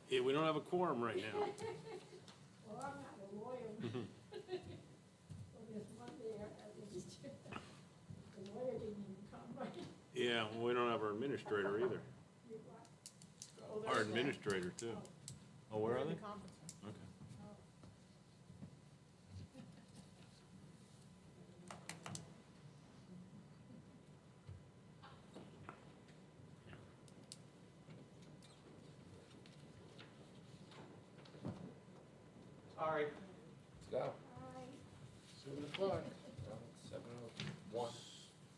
Yeah, we don't have a quorum right now. Well, I'm not a lawyer. Well, there's one there, the lawyer didn't even come, right? Yeah, well, we don't have our administrator either. You what? Oh, Our there's that. administrator too. Oh, where We're are in they? the conference room. Okay. All right. Let's go. Hi. 7 o'clock. 7:01.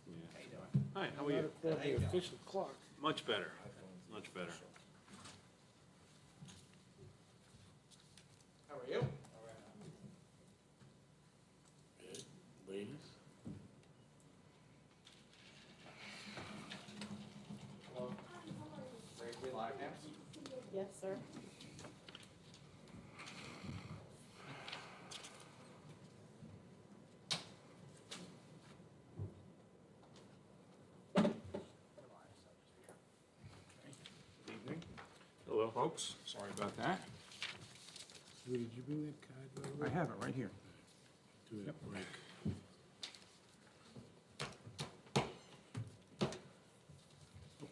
Yeah. How you doing? Hi, how are you? Not the official clock. Much better, much better. How are you? Good. Ladies? Hello. Ready to be live now? Yes, sir. Evening. Hello. Folks, sorry about that. Lou, did you bring that card, by the way? I have it right here. Do that break.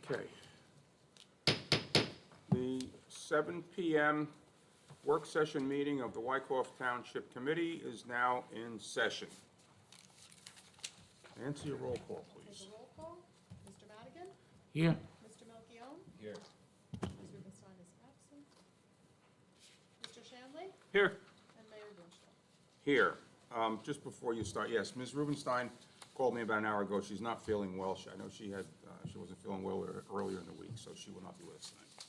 Okay. The 7 PM work session meeting of the Wyckoff Township Committee is now in session. Nancy, a roll call, Take please. a roll call. Mr. Madigan? Here. Mr. Melchiong? Here. Ms. Rubenstein is absent. Mr. Shanley? Here. And Mayor Winchell. Here, just before you start, yes, Ms. Rubenstein called me about an hour ago. She's not feeling well. I know she wasn't feeling well earlier in the week, so she will not be with us tonight.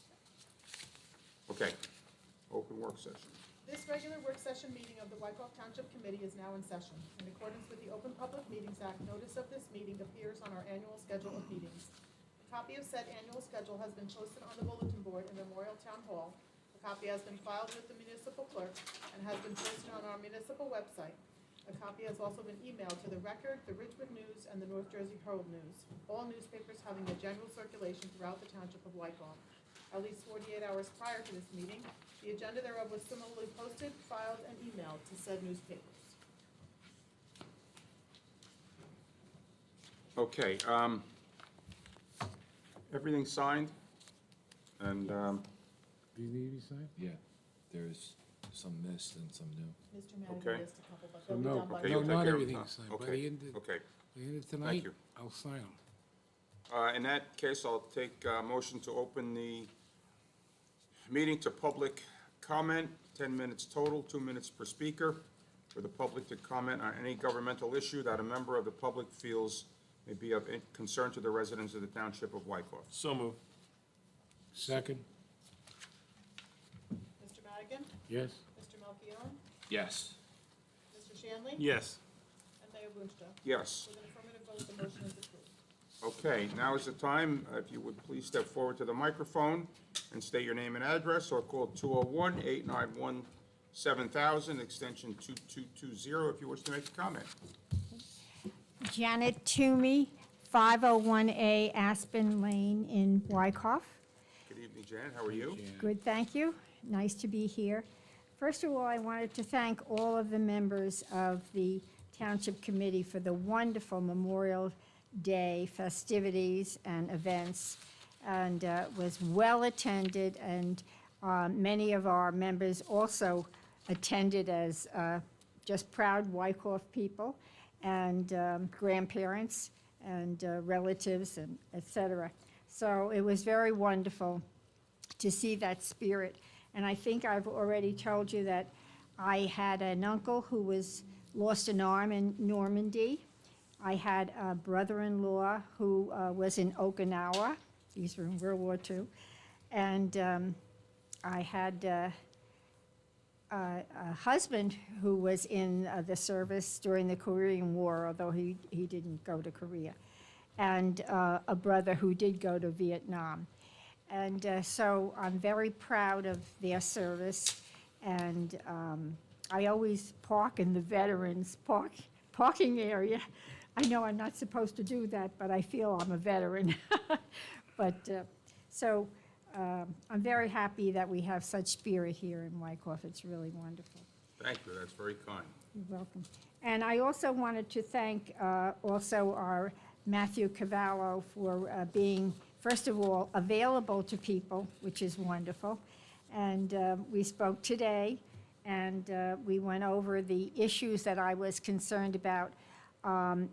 Okay, open work session. This regular work session meeting of the Wyckoff Township Committee is now in session. In accordance with the Open Public Meetings Act, notice of this meeting appears on our annual schedule of meetings. A copy of said annual schedule has been posted on the bulletin board in Memorial Town Hall. A copy has been filed with the municipal clerk and has been posted on our municipal website. A copy has also been emailed to the Record, the Ridgewood News, and the North Jersey Herald News, all newspapers having a general circulation throughout the Township of Wyckoff. At least 48 hours prior to this meeting, the agenda thereof was similarly posted, filed, and emailed to said newspapers. Okay, everything signed? And, Do you need to be signed? Yeah, there's some missed and some new. Mr. Madigan Okay. missed a couple, but So they'll be no, done by okay, no, you'll the take not care of it, everything huh? is signed. By Okay, the end of, okay. by the end of tonight, you. I'll sign them. In that case, I'll take a motion to open the meeting to public comment, 10 minutes total, 2 minutes per speaker, for the public to comment on any governmental issue that a member of the public feels may be of concern to the residents of the Township of Wyckoff. So move. Second? Mr. Madigan? Yes? Mr. Melchiong? Yes. Mr. Shanley? Yes. And Mayor Winchell. Yes. With an affirmative vote, the motion is approved. Okay, now is the time, if you would please step forward to the microphone and state your name and address, or call 201-891-7000, extension 2220, if you wish to make a comment. Janet Toomey, 501A Aspen Lane in Wyckoff. Good evening, Jan, how are you? Jan. Good, thank you. Nice to be here. First of all, I wanted to thank all of the members of the Township Committee for the wonderful Memorial Day festivities and events, and was well attended, and many of our members also attended as just proud Wyckoff people, and grandparents and relatives and et cetera. So it was very wonderful to see that spirit. And I think I've already told you that I had an uncle who lost an arm in Normandy. I had a brother-in-law who was in Okinawa. These were in World War II. And I had a husband who was in the service during the Korean War, although he didn't go to Korea, and a brother who did go to Vietnam. And so I'm very proud of their service, and I always park in the veterans' parking area. I know I'm not supposed to do that, but I feel I'm a veteran. But so I'm very happy that we have such spirit here in Wyckoff. It's really wonderful. Thank you, that's very kind. You're welcome. And I also wanted to thank also our Matthew Cavallo for being, first of all, available to people, which is wonderful. And we spoke today, and we went over the issues that I was concerned about.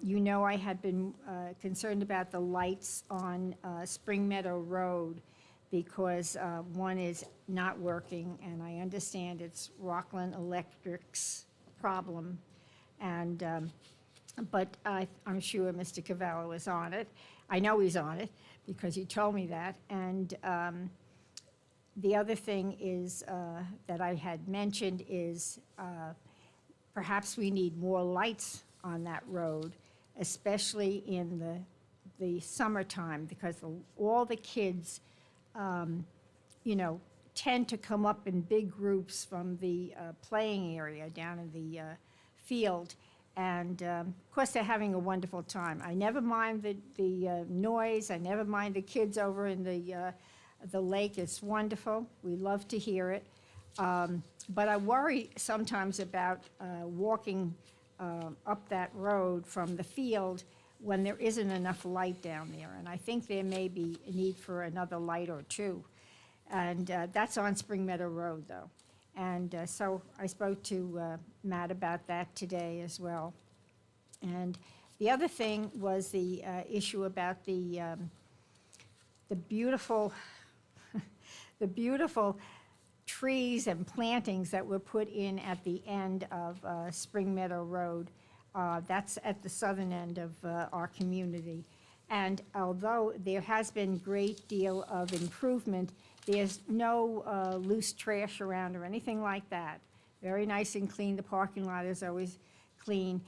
You know, I had been concerned about the lights on Spring Meadow Road because one is not working, and I understand it's Rockland Electric's problem. And, but I'm sure Mr. Cavallo is on it. I know he's on it because he told me that. And the other thing is, that I had mentioned is perhaps we need more lights on that road, especially in the summertime, because all the kids, you know, tend to come up in big groups from the playing area down in the field. And of course, they're having a wonderful time. I never mind the noise. I never mind the kids over in the lake. It's wonderful. We love to hear it. But I worry sometimes about walking up that road from the field when there isn't enough light down there. And I think there may be a need for another light or two. And that's on Spring Meadow Road, though. And so I spoke to Matt about that today as well. And the other thing was the issue about the beautiful, the beautiful trees and plantings that were put in at the end of Spring Meadow Road. That's at the southern end of our community. And although there has been great deal of improvement, there's no loose trash around or anything like that. Very nice and clean. The parking lot is always clean.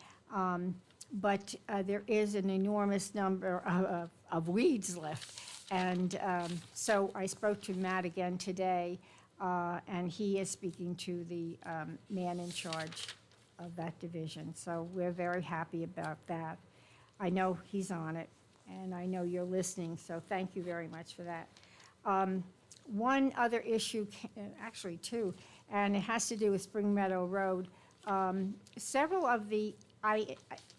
But there is an enormous number of weeds left. And so I spoke to Matt again today, and he is speaking to the man in charge of that division. So we're very happy about that. I know he's on it, and I know you're listening, so thank you very much for that. One other issue, actually two, and it has to do with Spring Meadow Road. Several of the,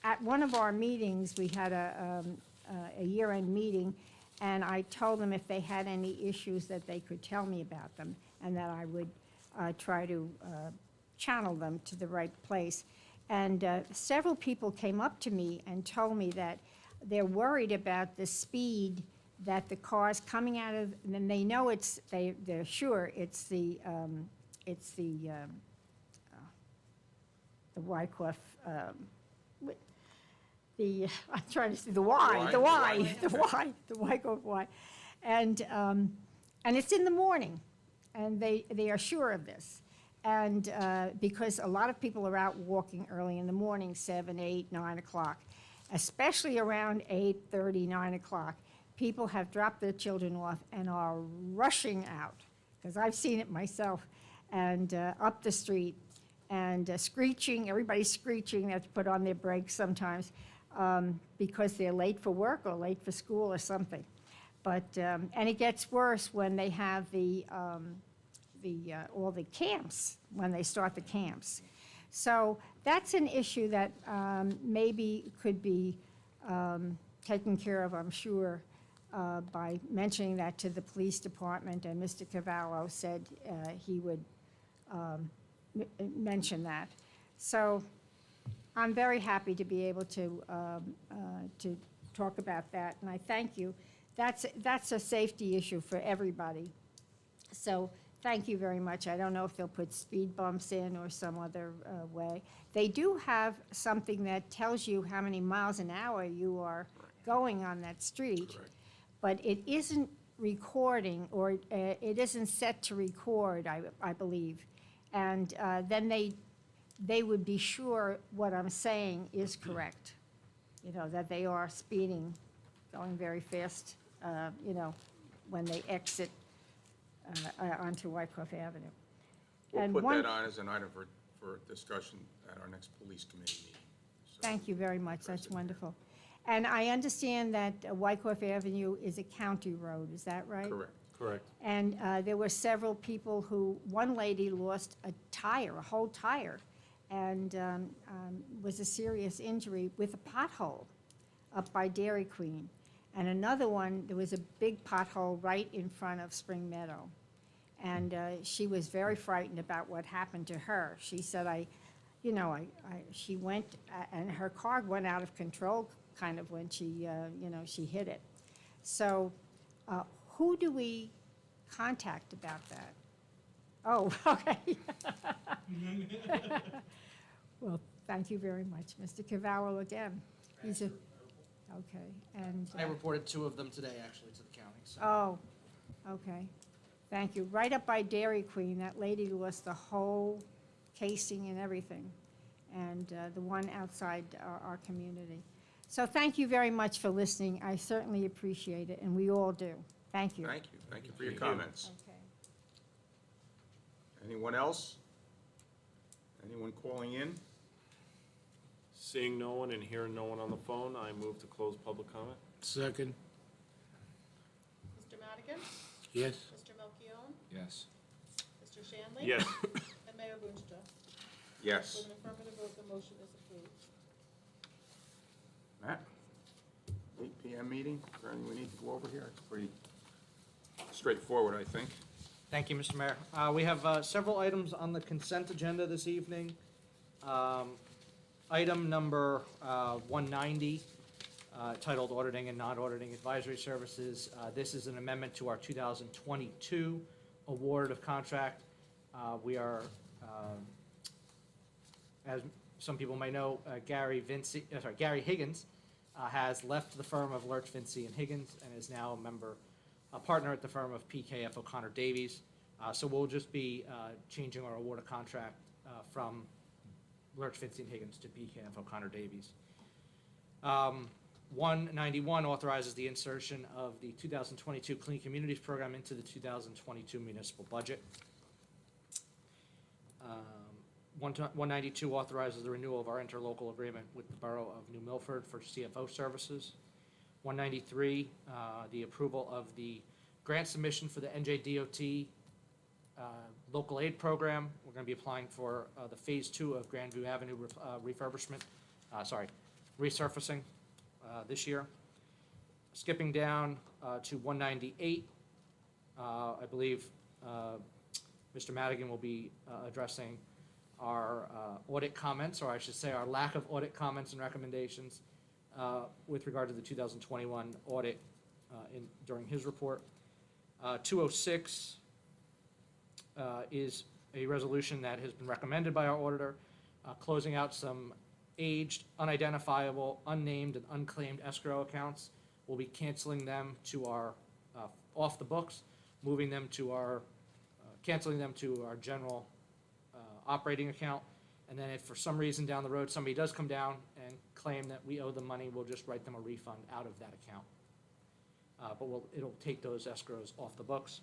at one of our meetings, we had a year-end meeting, and I told them if they had any issues that they could tell me about them, and that I would try to channel them to the right place. And several people came up to me and told me that they're worried about the speed that the cars coming out of, and they know they're sure it's the Wyckoff, I'm trying to see, the Wyckoff Y. And it's in the morning, and they are sure of this. And because a lot of people are out walking early in the morning, 7, 8, 9 o'clock, especially around 8:30, 9 o'clock. People have dropped their children off and are rushing out, because I've seen it myself, and up the street, and screeching, everybody's screeching. They have to put on their brakes sometimes because they're late for work or late for school or something. But, and it gets worse when they have all the camps, when they start the camps. So that's an issue that maybe could be taken care of, I'm sure, by mentioning that to the police department, and Mr. Cavallo said he would mention that. So I'm very happy to be able to talk about that, and I thank you. That's a safety issue for everybody. So thank you very much. I don't know if they'll put speed bumps in or some other way. They do have something that tells you how many miles an hour you are going on that street. Correct. But it isn't recording, or it isn't set to record, I believe. And then they would be sure what I'm saying is correct. You know, that they are speeding, going very fast, you know, when they exit onto Wyckoff Avenue. We'll And put one- that on as an item for discussion at our next police committee meeting. So- Thank you very much, that's wonderful. And I understand that Wyckoff Avenue is a county road, is that right? Correct. Correct. And there were several people one lady lost a tire, a whole tire, and was a serious injury with a pothole up by Dairy Queen. And another one, there was a big pothole right in front of Spring Meadow. And she was very frightened about what happened to her. She said, she went, and her car went out of control kind of when she hit it. So who do we contact about that? Oh, okay. Well, thank you very much, Mr. Cavallo again. He's a, okay, and. I reported 2 of them today, actually, to the county, so. Oh, okay. Thank you. Right up by Dairy Queen, that lady lost the whole casing and everything, and the one outside our community. So thank you very much for listening. I certainly appreciate it, and we all do. Thank you. Thank you. Thank you for your Thank you. comments. Okay. Anyone else? Anyone calling in? Seeing no one and hearing no one on the phone, I move to close public comment. Second. Mr. Madigan? Yes. Mr. Melchiong? Yes. Mr. Shanley? Yes. And Mayor Boonstra? Yes. With an affirmative vote, the motion is approved. Matt? 8 PM meeting, is there anything we need to go over here? It's pretty straightforward, I think. Thank you, Mr. Mayor. We have several items on the consent agenda this evening. Item number 190, titled Auditing and Non-Auditing Advisory Services. This is an amendment to our 2022 award of contract. We are, as some people may know, Gary Higgins has left the firm of Lurch, Vinci, and Higgins and is now a partner at the firm of PKF O'Connor Davies. So we'll just be changing our award of contract from Lurch, Vinci, and Higgins to PKF O'Connor Davies. 191 authorizes the insertion of the 2022 Clean Communities Program into the 2022 municipal budget. 192 authorizes the renewal of our interlocal agreement with the Borough of New Milford for CFO services. 193, the approval of the grant submission for the NJDOT local aid program. We're going to be applying for the Phase 2 of Grandview Avenue resurfacing this year. Skipping down to 198, I believe Mr. Madigan will be addressing our audit comments, or I should say our lack of audit comments and recommendations with regard to the 2021 audit during his report. 206 is a resolution that has been recommended by our auditor, closing out some aged, unidentifiable, unnamed, and unclaimed escrow accounts. We'll be canceling them to our, off the books, moving them to our, canceling them to our general operating account. And then if for some reason down the road somebody does come down and claim that we owe them money, we'll just write them a refund out of that account. But it'll take those escrows off the books.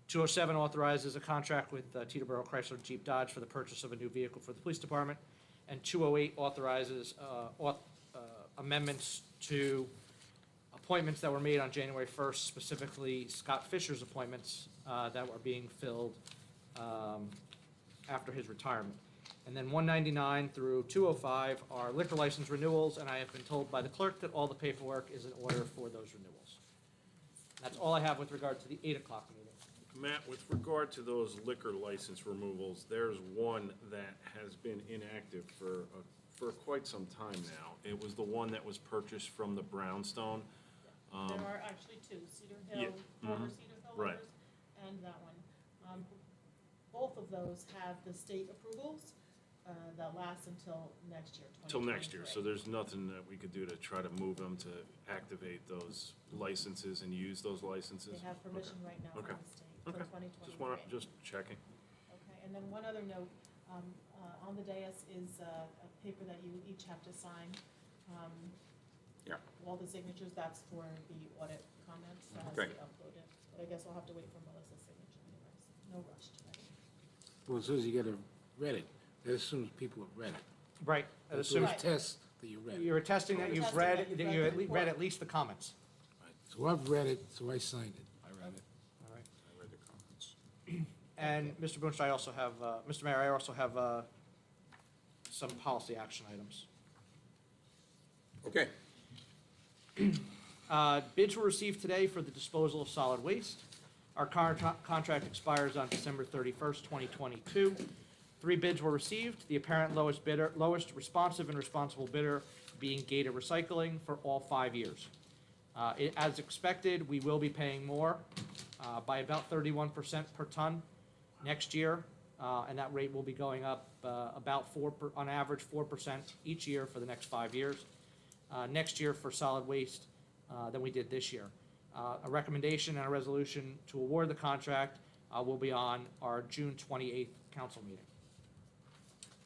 207 authorizes a contract with Teterboro Chrysler Jeep Dodge for the purchase of a new vehicle for the police department. And 208 authorizes amendments to appointments that were made on January 1st, specifically Scott Fisher's appointments that were being filled after his retirement. And then 199 through 205 are liquor license renewals, and I have been told by the clerk that all the paperwork is in order for those renewals. That's all I have with regard to the 8 o'clock meeting. Matt, with regard to those liquor license removals, there's one that has been inactive for quite some time now. It was the one that was purchased from the Brownstone. There are actually 2, Cedar Yeah, Hill, former Cedar Hill right. Liquors, and that one. Both of those have the state approvals that last until next year, 2023. Till next year, so there's nothing that we could do to try to move them to activate those licenses and use those licenses? They have permission right now from Okay. the state for Okay. 2023. Just checking. Okay, and then one other note, on the dais is a paper that you each have to sign. Yeah. All the signatures, that's for the audit comments that has to Okay. be uploaded. But I guess I'll have to wait for Melissa's signature anyways. No rush tonight. Well, as soon as you get it read it, that assumes people have read it. Right. As That's soon always as test that you read it. you're attesting that We're you've attesting read, that you've that read you the read report. at least the comments. Right. So I've read it, so I signed it. I read And Mr. Boonstra, I also have, Mr. Mayor, I also have some policy action items. Okay, Bids were received today for the disposal of solid waste. Our contract expires on December 31st, 2022. 3 bids were received, the apparent lowest responsive and responsible bidder being Gator Recycling for all 5 years. As expected, we will be paying more by about 31% per ton next year, and that rate will be going up about on average 4% each year for the next 5 years. Next year for solid waste than we did this year. A recommendation and a resolution to award the contract will be on our June 28th council meeting.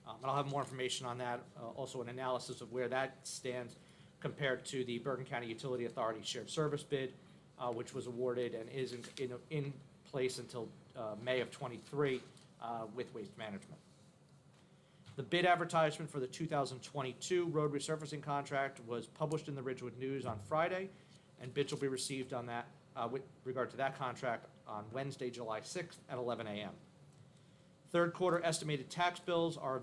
And I'll have more information on that, also an analysis of where that stands compared to the Bergen County Utility Authority shared service bid, which was awarded and is in place until May of '23 with Waste Management. The bid advertisement for the 2022 road resurfacing contract was published in the Ridgewood News on Friday, and bids will be received on that, with regard to that contract on Wednesday, July 6th at 11 a.m. Third quarter estimated tax bills are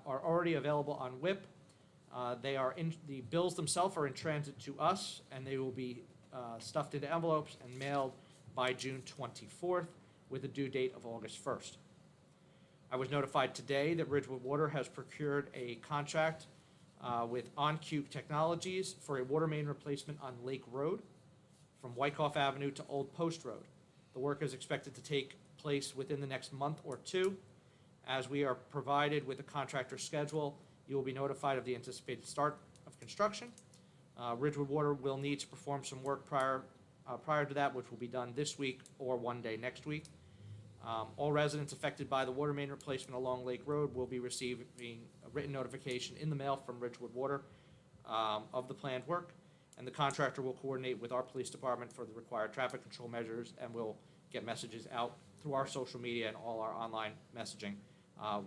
already available on WIP. The bills themselves are in transit to us, and they will be stuffed into envelopes and mailed by June 24th with a due date of August 1st. I was notified today that Ridgewood Water has procured a contract with OnCube Technologies for a water main replacement on Lake Road from Wyckoff Avenue to Old Post Road. The work is expected to take place within the next month or two. As we are provided with a contractor schedule, you will be notified of the anticipated start of construction. Ridgewood Water will need to perform some work prior to that, which will be done this week or one day next week. All residents affected by the water main replacement along Lake Road will be receiving a written notification in the mail from Ridgewood Water of the planned work, and the contractor will coordinate with our police department for the required traffic control measures, and will get messages out through our social media and all our online messaging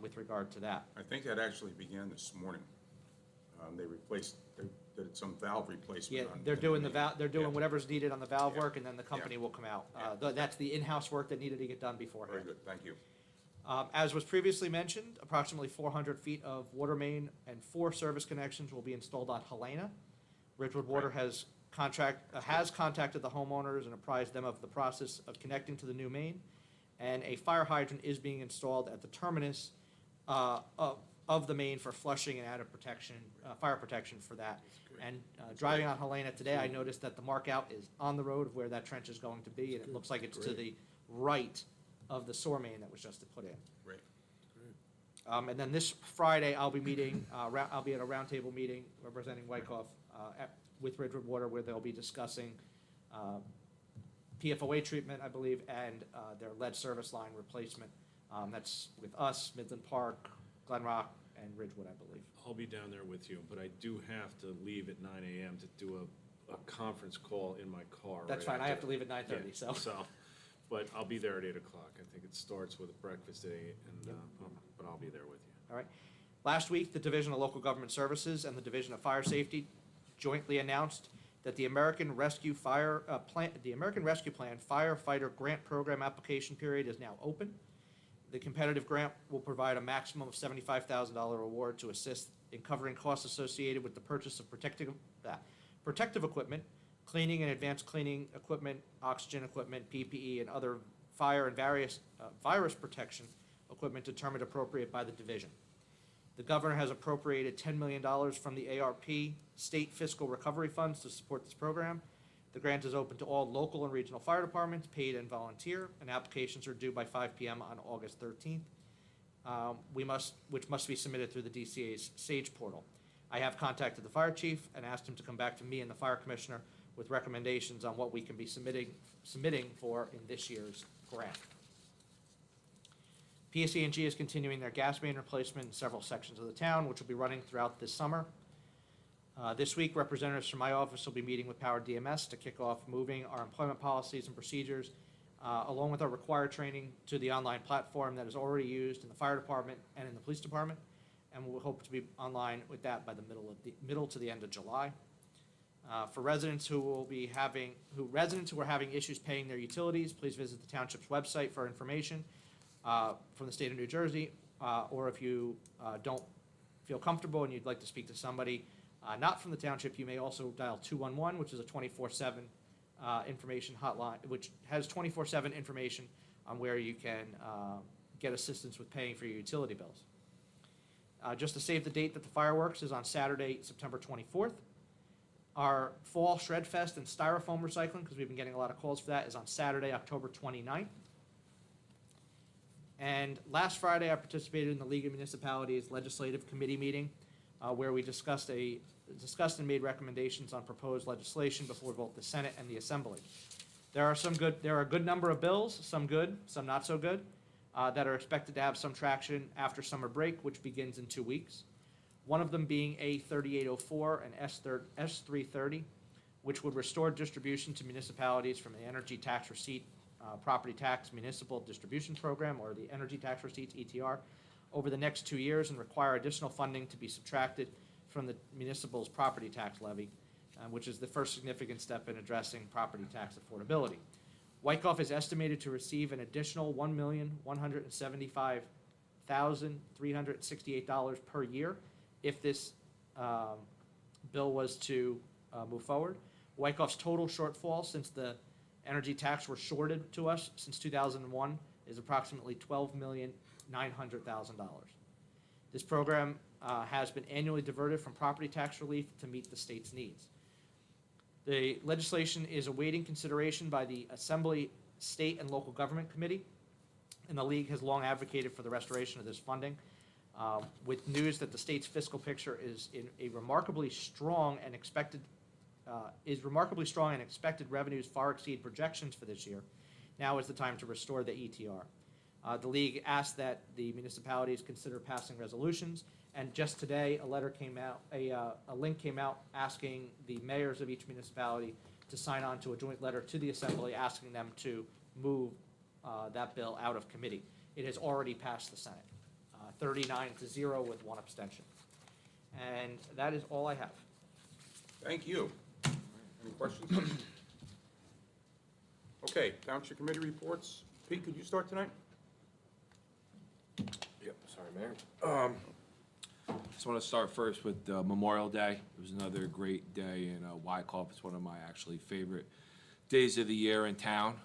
with regard to that. I think that actually began this morning. They did some valve replacement. Yeah, on- they're doing they're doing Yeah. whatever's needed on the valve Yeah. work, and then the company Yeah. will come out. Yeah. That's the in-house work that needed to get done Very beforehand. good, thank you. As was previously mentioned, approximately 400 feet of water main and 4 service connections will be installed on Helena. Ridgewood Water has contacted the homeowners and apprised them of the process of connecting to the new main, and a fire hydrant is being installed at the terminus of the main for flushing and added protection, fire protection for that. And driving on Helena today, I noticed that the mark out is on the road of where that trench is going to be, and it looks like it's to the right of the sewer main that was just put in. Great. And then this Friday, I'll be meeting, I'll be at a roundtable meeting representing Wyckoff with Ridgewood Water, where they'll be discussing PFOA treatment, I believe, and their lead service line replacement. That's with us, Midland Park, Glen Rock, and Ridgewood, I believe. I'll be down there with you, but I do have to leave at 9 a.m. to do a conference call in my car. That's right fine, I have after- to leave at 9:30, Yeah, so. But I'll be there at 8 o'clock. I think it starts with a breakfast at 8, and, but I'll be there with you. All right. Last week, the Division of Local Government Services and the Division of Fire Safety jointly announced that the American Rescue Plan Firefighter Grant Program application period is now open. The competitive grant will provide a maximum of $75,000 reward to assist in covering costs associated with the purchase of protective equipment, cleaning and advanced cleaning equipment, oxygen equipment, PPE, and other fire and various virus protection equipment determined appropriate by the division. The governor has appropriated $10 million from the ARP state fiscal recovery funds to support this program. The grant is open to all local and regional fire departments, paid and volunteer, and applications are due by 5 p.m. on August 13th. Which must be submitted through the DCA's SAGE portal. I have contacted the fire chief and asked him to come back to me and the fire commissioner with recommendations on what we can be submitting for in this year's grant. PSE&G is continuing their gas main replacement in several sections of the town, which will be running throughout this summer. This week, representatives from my office will be meeting with Power DMS to kick off moving our employment policies and procedures, along with our required training, to the online platform that is already used in the fire department and in the police department, and we'll hope to be online with that by the middle to the end of July. For residents who are having issues paying their utilities, please visit the township's website for information. from the state of New Jersey, or if you don't feel comfortable and you'd like to speak to somebody not from the township, you may also dial 211, which is a 24/7 information hotline, which has 24/7 information on where you can get assistance with paying for your utility bills. Just to save the date that the fireworks is on Saturday, September 24th. Our fall Shred Fest and Styrofoam recycling, because we've been getting a lot of calls for that, is on Saturday, October 29th. And last Friday, I participated in the League of Municipalities Legislative Committee meeting, where we discussed and made recommendations on proposed legislation before both the Senate and the Assembly. There are a good number of bills, some good, some not so good, that are expected to have some traction after summer break, which begins in 2 weeks. One of them being A 3804 and S 330, which would restore distribution to municipalities from the Energy Tax Receipt Property Tax Municipal Distribution Program, or the Energy Tax Receipts, ETR, over the next 2 years and require additional funding to be subtracted from the municipal's property tax levy, which is the first significant step in addressing property tax affordability. Wyckoff is estimated to receive an additional $1,175,368 per year if this bill was to move forward. Wyckoff's total shortfall since the energy tax were shorted to us since 2001 is approximately $12,900,000. This program has been annually diverted from property tax relief to meet the state's needs. The legislation is awaiting consideration by the Assembly, State, and Local Government Committee, and the League has long advocated for the restoration of this funding, with news that the state's fiscal picture is in a remarkably strong and expected revenues far exceed projections for this year. Now is the time to restore the ETR. The League asked that the municipalities consider passing resolutions, and just today, a letter came out, a link came out asking the mayors of each municipality to sign on to a joint letter to the Assembly asking them to move that bill out of committee. It has already passed the Senate, 39-0 with 1 abstention. And that is all I have. Thank you. Any questions? Okay, Township Committee reports. Pete, could you start tonight? Yep, sorry, Mayor. Just want to start first with Memorial Day. It was another great day in Wyckoff. It's one of my actually favorite days of the year in town.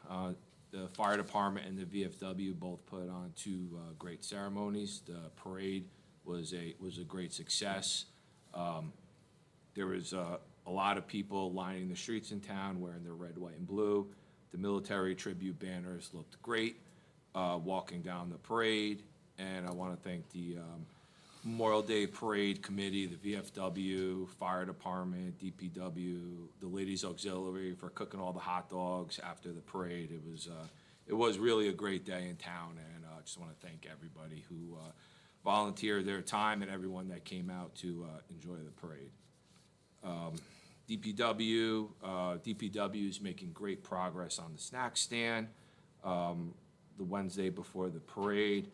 The fire department and the VFW both put on 2 great ceremonies. The parade was a great success. There was a lot of people lining the streets in town wearing their red, white, and blue. The military tribute banners looked great walking down the parade. And I want to thank the Memorial Day Parade Committee, the VFW, Fire Department, DPW, the Ladies Auxiliary for cooking all the hot dogs after the parade. It was really a great day in town, and I just want to thank everybody who volunteered their time and everyone that came out to enjoy the parade. DPW is making great progress on the snack stand. The Wednesday before the parade,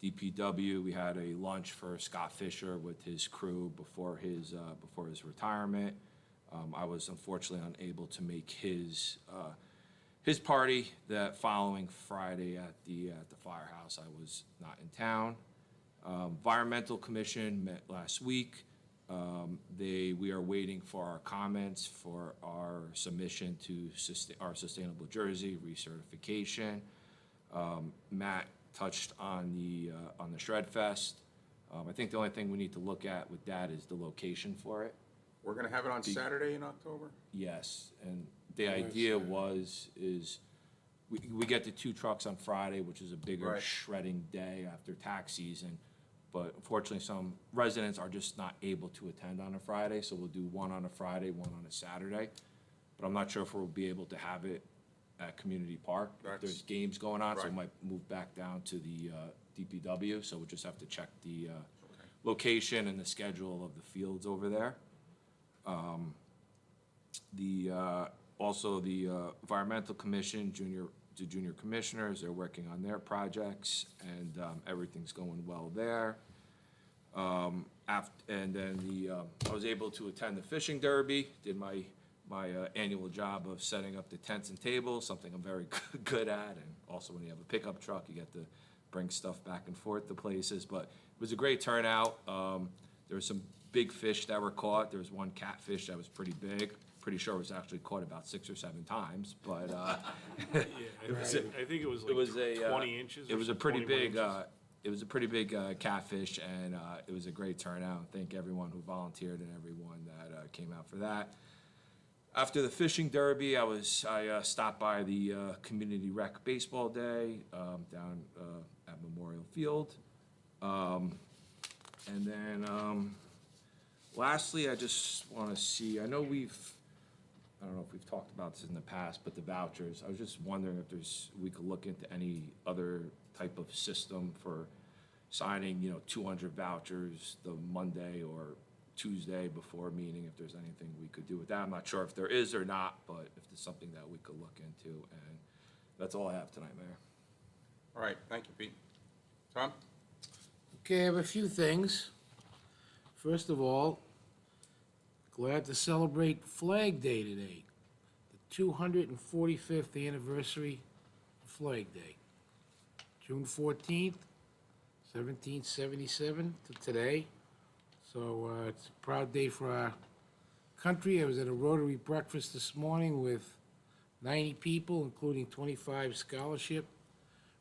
DPW, we had a lunch for Scott Fisher with his crew before his retirement. I was unfortunately unable to make his party that following Friday at the firehouse. I was not in town. Environmental Commission met last week. We are waiting for our comments for our submission to our Sustainable Jersey recertification. Matt touched on the Shred Fest. I think the only thing we need to look at with that is the location for it. We're going to have it on Saturday in October? Yes, and the idea is we get the 2 trucks on Friday, which is a bigger Right. shredding day after tax season. But unfortunately, some residents are just not able to attend on a Friday, so we'll do 1 on a Friday, 1 on a Saturday. But I'm not sure if we'll be able to have it at Community Park. There's games going on, so it Right. might move back down to the DPW. So we'll just have to check the location and the schedule of the fields over there. Also the Environmental Commission, the junior commissioners, they're working on their projects, and everything's going well there. And then I was able to attend the fishing derby, did my annual job of setting up the tents and tables, something I'm very good at. And also when you have a pickup truck, you get the bring stuff back and forth to places, but it was a great turnout. There were some big fish that were caught. There was one catfish that was pretty big. Pretty sure it was actually caught about 6 or 7 times, but I think it was it was like a 20 inches or it was a something, pretty 21 big inches. it was a pretty big catfish, and it was a great turnout. Thank everyone who volunteered and everyone that came out for that. After the fishing derby, I stopped by the community rec baseball day down at Memorial Field, and then lastly, I just want to see. I know I don't know if we've talked about this in the past, but the vouchers. I was just wondering if we could look into any other type of system for signing, 200 vouchers the Monday or Tuesday before a meeting, if there's anything we could do with that. I'm not sure if there is or not, but if there's something that we could look into, and that's all I have tonight, Mayor. All right, thank you, Pete. Tom? Okay, I have a few things. First of all, glad to celebrate Flag Day today, the 245th anniversary of Flag Day. June 14th, 1777 to today. So it's a proud day for our country. I was at a Rotary breakfast this morning with 90 people, including 25 scholarship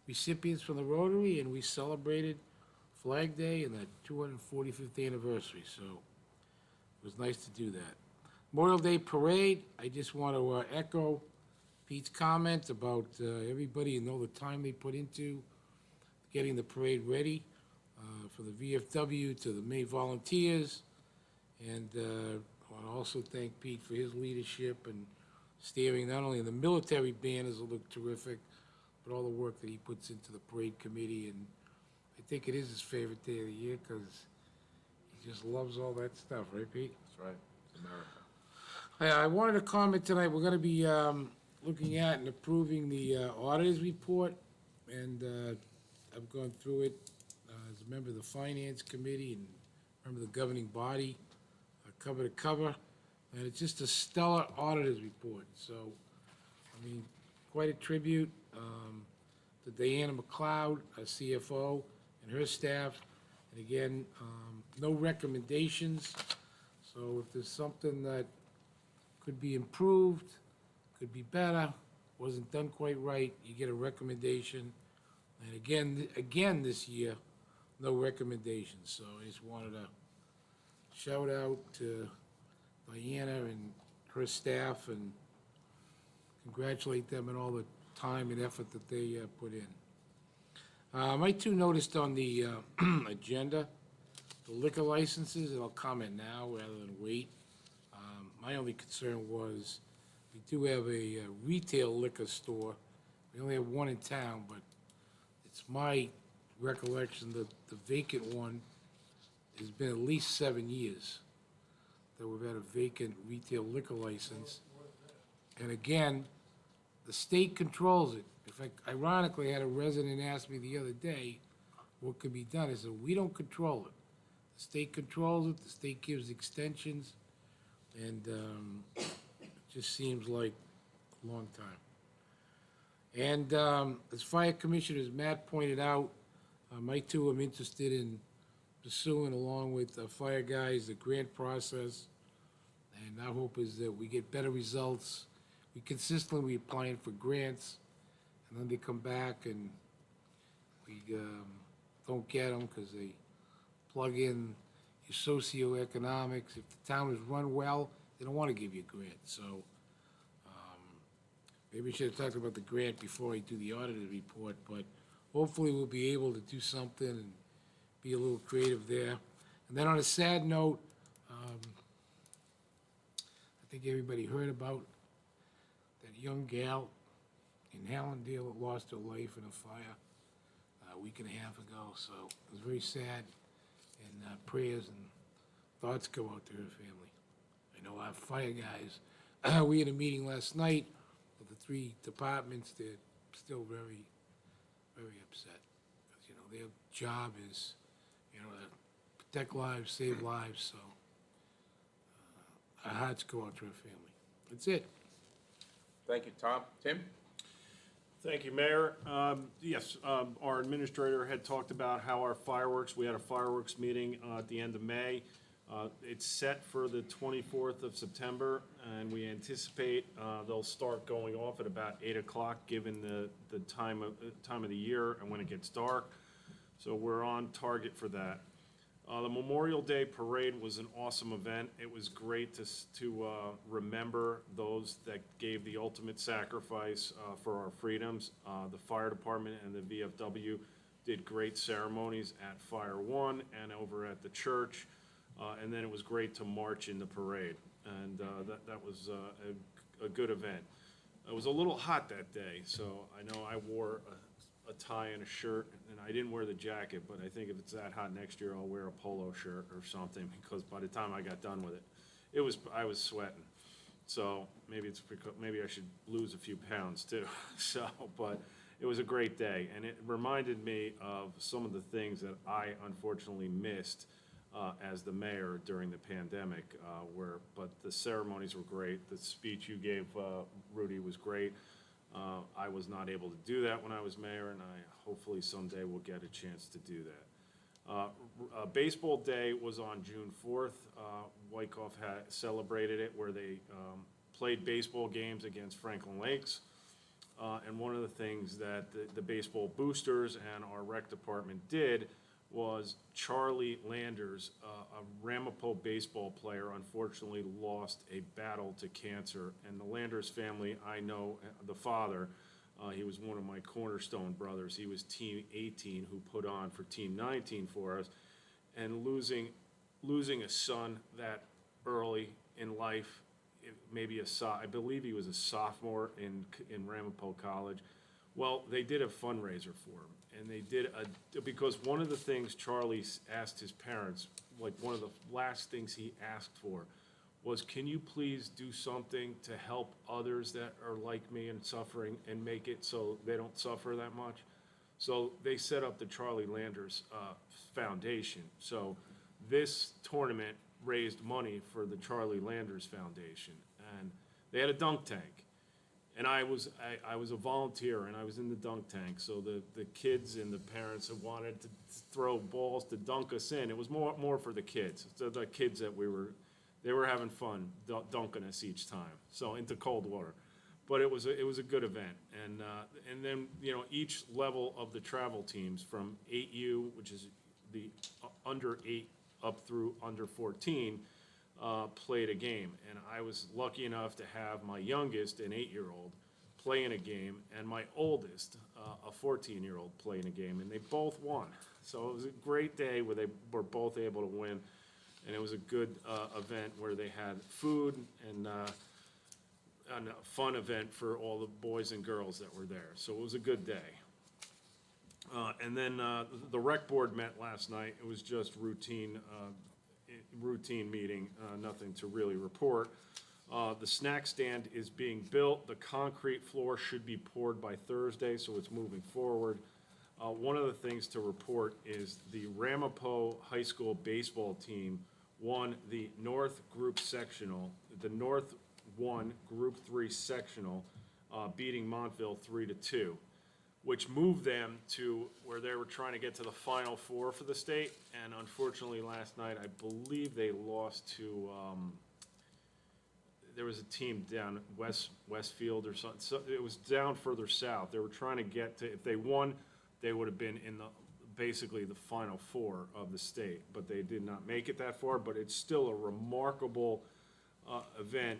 recipients from the Rotary, and we celebrated Flag Day and the 245th anniversary. So it was nice to do that. Memorial Day Parade, I just want to echo Pete's comment about everybody and all the time they put into getting the parade ready, from the VFW to the May volunteers. And I want to also thank Pete for his leadership and steering not only the military banners that look terrific, but all the work that he puts into the parade committee. And I think it is his favorite day of the year because he just loves all that stuff, right, Pete? That's right, it's America. I wanted to comment tonight, we're gonna be looking at and approving the auditor's report, and I've gone through it as a member of the Finance Committee and member of the governing body, cover to cover, and it's just a stellar auditor's report. So, I mean, quite a tribute to Diana McLeod, our CFO, and her staff. And again, no recommendations, so if there's something that could be improved, could be better, wasn't done quite right, you get a recommendation. And again this year, no recommendations. So I just wanted to shout out to Diana and her staff and congratulate them on all the time and effort that they put in. I too noticed on the agenda, the liquor licenses, and I'll comment now rather than wait. My only concern was, we do have a retail liquor store. We only have one in town, but it's my recollection that the vacant one has been at least 7 years that we've had a vacant retail liquor license. And again, the state controls it. In fact, ironically, I had a resident ask me the other day what could be done. I said, we don't control it. The state controls it, the state gives extensions, and it just seems like a long time. And as fire commissioners, Matt pointed out, I too am interested in pursuing, along with the fire guys, the grant process. And our hope is that we get better results. We consistently applying for grants, and then they come back and we don't get them because they plug in your socioeconomics. If the town is run well, they don't want to give you a grant. So maybe we should have talked about the grant before I do the auditor's report, but hopefully we'll be able to do something and be a little creative there. And then on a sad note, I think everybody heard about that young gal in Hallandale that lost her life in a fire a week and a half ago. So it was very sad, and prayers and thoughts go out to her family. I know our fire guys, we had a meeting last night with the 3 departments. They're still very, very upset. Because, their job is, to protect lives, save lives, so our hearts go out to her family. That's it. Thank you, Tom. Tim? Thank you, Mayor. Yes, our administrator had talked about how our fireworks, we had a fireworks meeting at the end of May. It's set for the 24th of September, and we anticipate they'll start going off at about 8 o'clock, given the time of the year and when it gets dark. So we're on target for that. The Memorial Day Parade was an awesome event. It was great to remember those that gave the ultimate sacrifice for our freedoms. The fire department and the VFW did great ceremonies at Fire One and over at the church. And then it was great to march in the parade. And that was a good event. It was a little hot that day, so I know I wore a tie and a shirt, and I didn't wear the jacket, but I think if it's that hot next year, I'll wear a polo shirt or something, because by the time I got done with it, I was sweating. So maybe it's because, maybe I should lose a few pounds too. So, but it was a great day, and it reminded me of some of the things that I unfortunately missed as the mayor during the pandemic, but the ceremonies were great. The speech you gave, Rudy, was great. I was not able to do that when I was mayor, and I hopefully someday will get a chance to do that. Baseball Day was on June 4th. Wyckoff had celebrated it where they played baseball games against Franklin Lakes. And one of the things that the baseball boosters and our rec department did was Charlie Landers, a Ramapo baseball player, unfortunately lost a battle to cancer. And the Landers family, I know the father, he was one of my cornerstone brothers. He was Team 18 who put on for Team 19 for us. And losing a son that early in life, I believe he was a sophomore in Ramapo College. Well, they did a fundraiser for him. And they did because one of the things Charlie asked his parents, like one of the last things he asked for, was, can you please do something to help others that are like me and suffering and make it so they don't suffer that much? So they set up the Charlie Landers Foundation. So this tournament raised money for the Charlie Landers Foundation. And they had a dunk tank. And I was a volunteer, and I was in the dunk tank, so the kids and the parents that wanted to throw balls to dunk us in. It was more for the kids, so the kids that they were having fun dunking us each time, so into cold water. But it was a good event, and then each level of the travel teams from 8U, which is the under 8 up through under 14. Played a game, and I was lucky enough to have my youngest, an 8-year-old, playing a game, and my oldest, a 14-year-old, playing a game, and they both won. So it was a great day where they were both able to win, and it was a good event where they had food and a fun event for all the boys and girls that were there. So it was a good day. And then the rec board met last night. It was just routine meeting, nothing to really report. The snack stand is being built. The concrete floor should be poured by Thursday, so it's moving forward. One of the things to report is the Ramapo High School baseball team won the North Group Sectional, the North 1 Group 3 Sectional, beating Montville 3-2. Which moved them to where they were trying to get to the Final Four for the state. And unfortunately, last night, I believe they lost to, there was a team down Westfield or something. So it was down further south. They were trying to get to, if they won, they would have been in basically the Final Four of the state. But they did not make it that far. But it's still a remarkable event,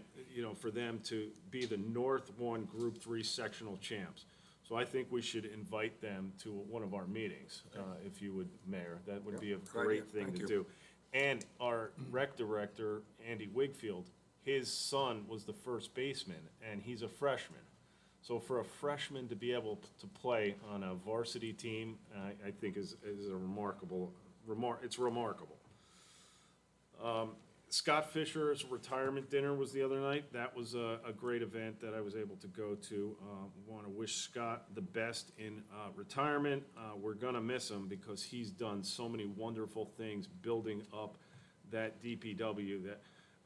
for them to be the North 1 Group 3 sectional champs. So I think we should invite them to one of our meetings, if you would, Mayor. That would be a great thing to do. And our rec director, Andy Wigfield, his son was the first baseman, and he's a freshman. So for a freshman to be able to play on a varsity team, I think is a remarkable. It's remarkable. Scott Fisher's retirement dinner was the other night. That was a great event that I was able to go to. Want to wish Scott the best in retirement. We're going to miss him because he's done so many wonderful things building up that DPW that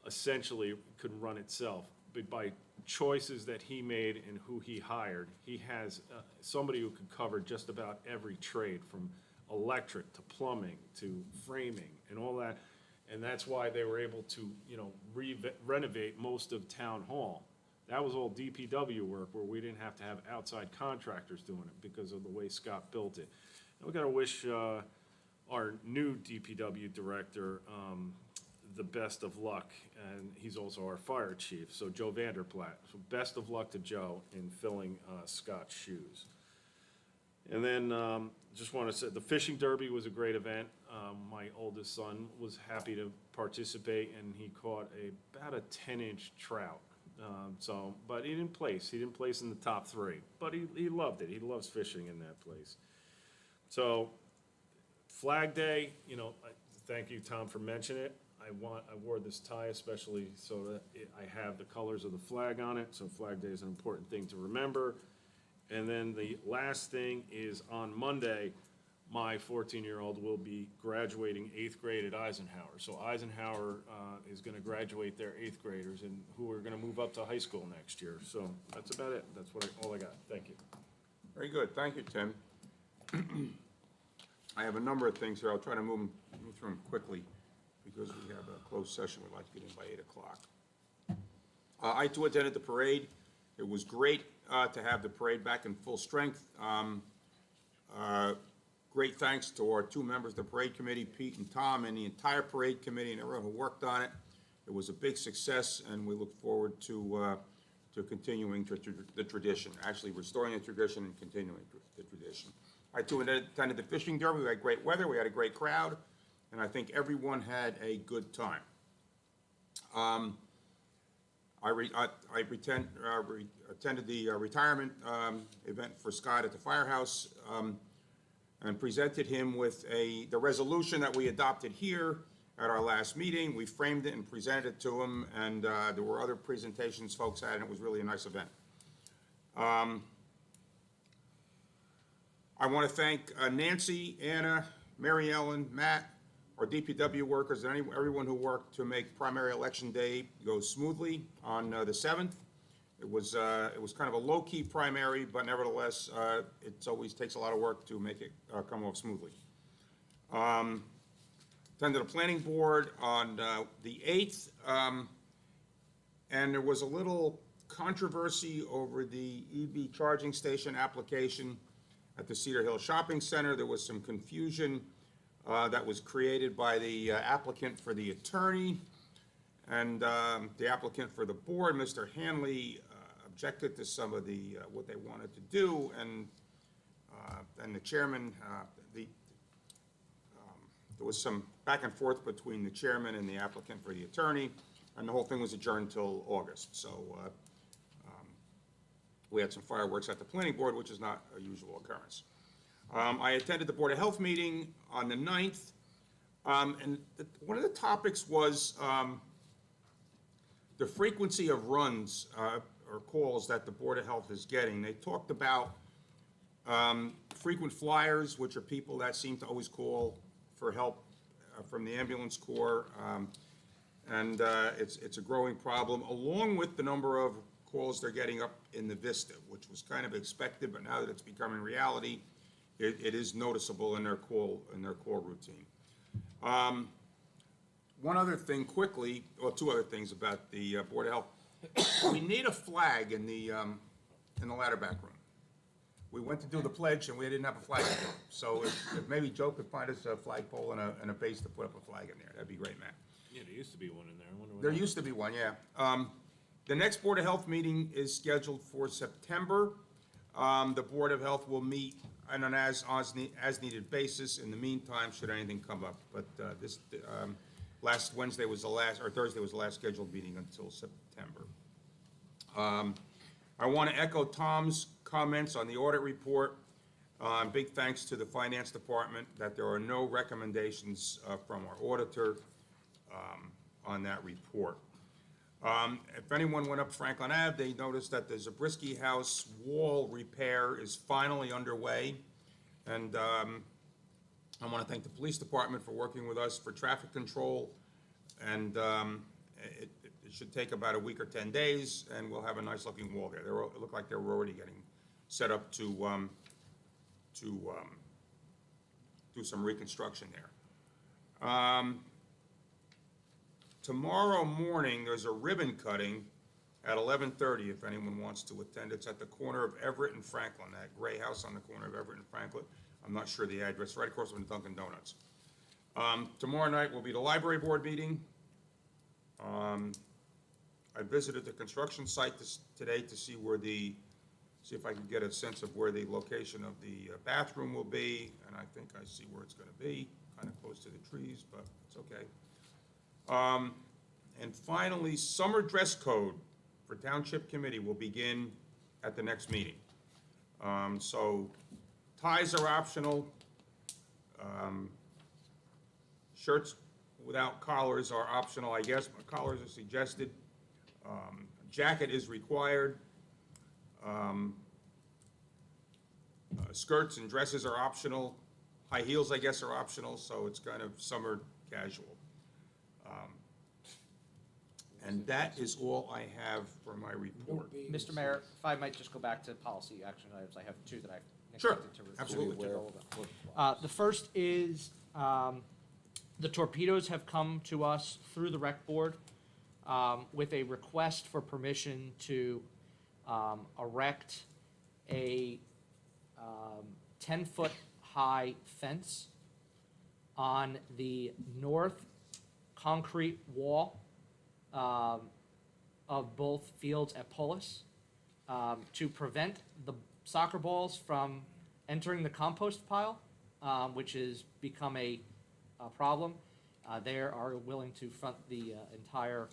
essentially could run itself. But by choices that he made and who he hired, he has somebody who could cover just about every trade, from electric to plumbing to framing and all that. And that's why they were able to, renovate most of Town Hall. That was all DPW work where we didn't have to have outside contractors doing it because of the way Scott built it. And we gotta wish our new DPW director the best of luck, and he's also our fire chief, so Joe Vanderplatt. So best of luck to Joe in filling Scott's shoes. And then, just want to say, the fishing derby was a great event. My oldest son was happy to participate, and he caught about a 10-inch trout. But he didn't place. He didn't place in the top 3, but he loved it. He loves fishing in that place. So, Flag Day, thank you, Tom, for mentioning it. I wore this tie especially so that I have the colors of the flag on it, so Flag Day is an important thing to remember. And then the last thing is, on Monday, my 14-year-old will be graduating 8th grade at Eisenhower. So Eisenhower is going to graduate their 8th graders, and who are going to move up to high school next year. So that's about it. That's all I got. Thank you. Very good, thank you, Tim. I have a number of things here, I'll try to move through them quickly, because we have a closed session we'd like to get in by 8 o'clock. I too attended the parade. It was great to have the parade back in full strength. Great thanks to our 2 members of the parade committee, Pete and Tom, and the entire parade committee and everyone who worked on it. It was a big success, and we look forward to continuing the tradition, actually restoring the tradition and continuing the tradition. I too attended the fishing derby. We had great weather, we had a great crowd, and I think everyone had a good time. I attended the retirement event for Scott at the firehouse, and presented him with the resolution that we adopted here at our last meeting. We framed it and presented it to him, and there were other presentations folks had, and it was really a nice event. I want to thank Nancy, Anna, Mary Ellen, Matt, our DPW workers, and everyone who worked to make primary election day go smoothly on the 7th. It was kind of a low-key primary, but nevertheless, it always takes a lot of work to make it come off smoothly. Attended a planning board on the 8th, and there was a little controversy over the EV charging station application at the Cedar Hill Shopping Center. There was some confusion that was created by the applicant for the attorney and the applicant for the board. Mr. Hanley objected to some of the what they wanted to do, and the chairman, there was some back and forth between the chairman and the applicant for the attorney, and the whole thing was adjourned till August. So we had some fireworks at the planning board, which is not a usual occurrence. I attended the Board of Health meeting on the 9th, and one of the topics was the frequency of runs or calls that the Board of Health is getting. They talked about frequent flyers, which are people that seem to always call for help from the ambulance corps, and it's a growing problem, along with the number of calls they're getting up in the Vista, which was kind of expected, but now that it's becoming reality, it is noticeable in their call routine. One other thing quickly, or 2 other things about the Board of Health. We need a flag in the ladder back room. We went to do the pledge and we didn't have a flag. So if maybe Joe could find us a flagpole and a base to put up a flag in there, that'd be great, man. Yeah, there used to be one in there. I wonder what There used to be one, yeah. The next Board of Health meeting is scheduled for September. The Board of Health will meet on an as-needed basis. In the meantime, should anything come up. But last Wednesday was the last, or Thursday was the last scheduled meeting until September. I want to echo Tom's comments on the audit report. Big thanks to the Finance Department that there are no recommendations from our auditor on that report. If anyone went up Franklin Ave, they noticed that the Zabriskie House wall repair is finally underway. And I want to thank the police department for working with us for traffic control. And it it should take about a week or 10 days, and we'll have a nice-looking wall there. It looked like they were already getting set up to do some reconstruction there. Tomorrow morning, there's a ribbon cutting at 11:30, if anyone wants to attend. It's at the corner of Everett and Franklin, that gray house on the corner of Everett and Franklin. I'm not sure the address, right across from Dunkin' Donuts. Tomorrow night will be the library board meeting. I visited the construction site today to see see if I can get a sense of where the location of the bathroom will be, and I think I see where it's gonna be, kind of close to the trees, but it's okay. And finally, summer dress code for Township Committee will begin at the next meeting. So ties are optional. Shirts without collars are optional, I guess, but collars are suggested. Jacket is required. Skirts and dresses are optional. High heels, I guess, are optional, so it's kind of summer casual. And that is all I have for my report. Mr. Mayor, if I might just go back to policy action items, I have two that I Sure, neglected to. absolutely. to go over. The first is, the torpedoes have come to us through the rec board, with a request for permission to, erect a, 10-foot high fence on the north concrete wall, of both fields at Polis, to prevent the soccer balls from entering the compost pile, which has become a problem. They are willing to front the entire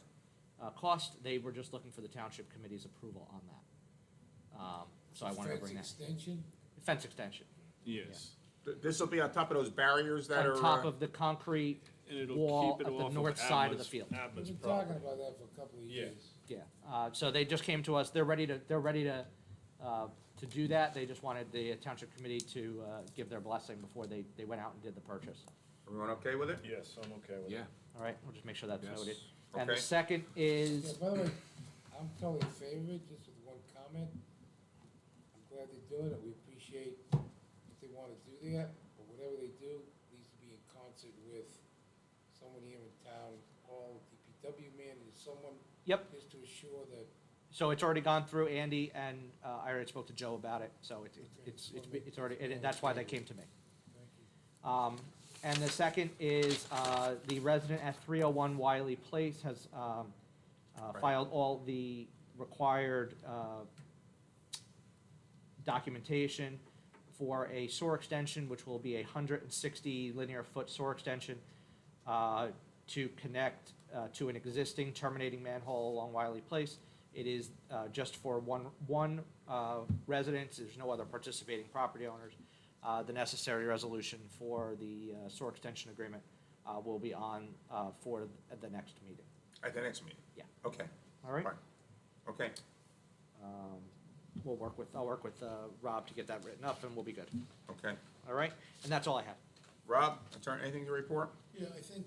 cost. They were just looking for the Township Committee's approval on that. So I wanted to bring that. Extension? Fence extension. Yes. This will be on top of those barriers that are. On top of the concrete And it'll wall keep it at the off north side of the field. We've Abba's been property. talking about that for a couple of Yeah. years. Yeah, so they just came to us, they're ready to do that. They just wanted the Township Committee to give their blessing before they went out and did the purchase. Everyone okay with it? Yes, I'm okay with it. Yeah. All right, we'll just make sure that's Yes. noted. And the Okay. second Yeah, is, by the way, I'm totally in favor, just with one comment. I'm glad they're doing it, we appreciate that they wanna do that, but whatever they do needs to be in concert with someone here in town, Paul, DPW man, and someone. Yep. Just to assure that. so it's already gone through Andy, and I already spoke to Joe about it, so it's already, and that's why they came to me. Thank you. And the second is, the resident at 301 Wiley Place has filed all the required documentation for a sewer extension, which will be a 160 linear foot sewer extension to connect to an existing terminating manhole along Wiley Place. It is just for one residence. There's no other participating property owners. The necessary resolution for the sewer extension agreement will be on for the next meeting. At the next meeting? Yeah. Okay, All right? fine. Okay, I'll work with Rob to get that written up, and we'll be good. okay. All right? And that's all I have. Rob, attorney, anything to report? Yeah, I think,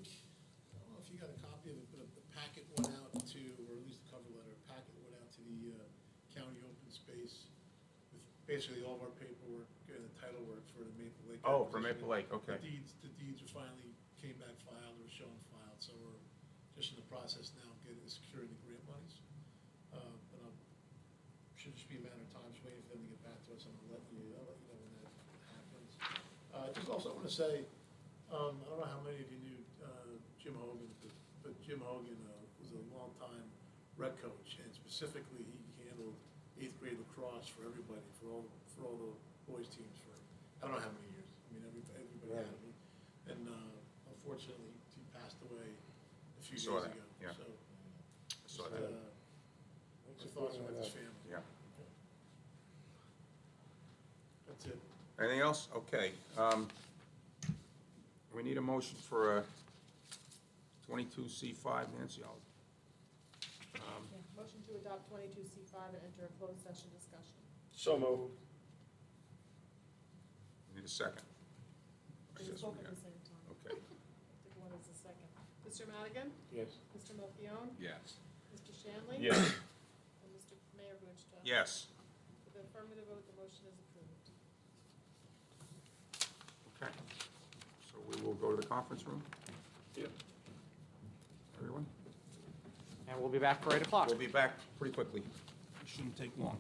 I don't know if you got a copy of it, but the packet went out to, or at least the cover letter, a packet went out to the county open space with basically all of our paperwork and the title work for the Maple Lake. Oh, for acquisition. Maple Lake, okay. The deeds are finally came back filed, or shown filed, so we're just in the process now of securing the grant monies. But should just be a matter of time, just waiting for them to get back to us, and I'll let you know when that happens. Just also want to say, I don't know how many of you knew Jim Hogan, but Jim Hogan was a longtime rec coach, and specifically, he handled 8th grade lacrosse for everybody, for all the boys teams for, I don't know how many years. I mean, everybody had him. And unfortunately, he passed away a few days Saw ago. that, yeah. So, Saw just, that. my thoughts are with his family. Yeah. That's it. Anything else? Okay. We need a motion for a 22C5, Nancy. Motion to adopt 22C5 and enter a closed session discussion. So moved. Need a second. They spoke at the same time. Okay. Take one as a second. Mr. Madigan? Yes. Mr. Melchiong? Yes. Mr. Shanley? Yes. And Mr. Mayor Gutschka? Yes. With an affirmative vote, the motion is approved. Okay. So we will go to the conference room, Yep. everyone? And we'll be back for 8 o'clock. We'll be back pretty quickly. It shouldn't take long.